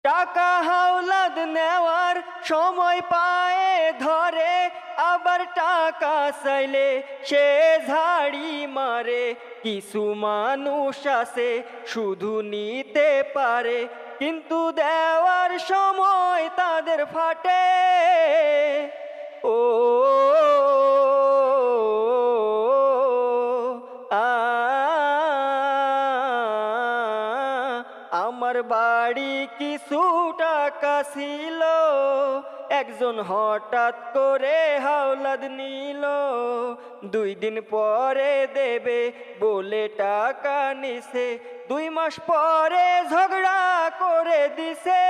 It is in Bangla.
টাকা হাওলাদ নেওয়ার সময় পায়ে ধরে, আবার টাকা চাইলে সে ঝাড়ি মারে। কিছু মানুষ আছে শুধু নিতে পারে, কিন্তু দেওয়ার সময় তাদের ফাটে। ও আ আমার বাড়ি কিছু টাকা ছিল, একজন হঠাৎ করে হাওলাদ নিল। 2 দিন পরে দেবে বলে টাকা নিছে, 2 মাস পরে ঝগড়া করে দিছে।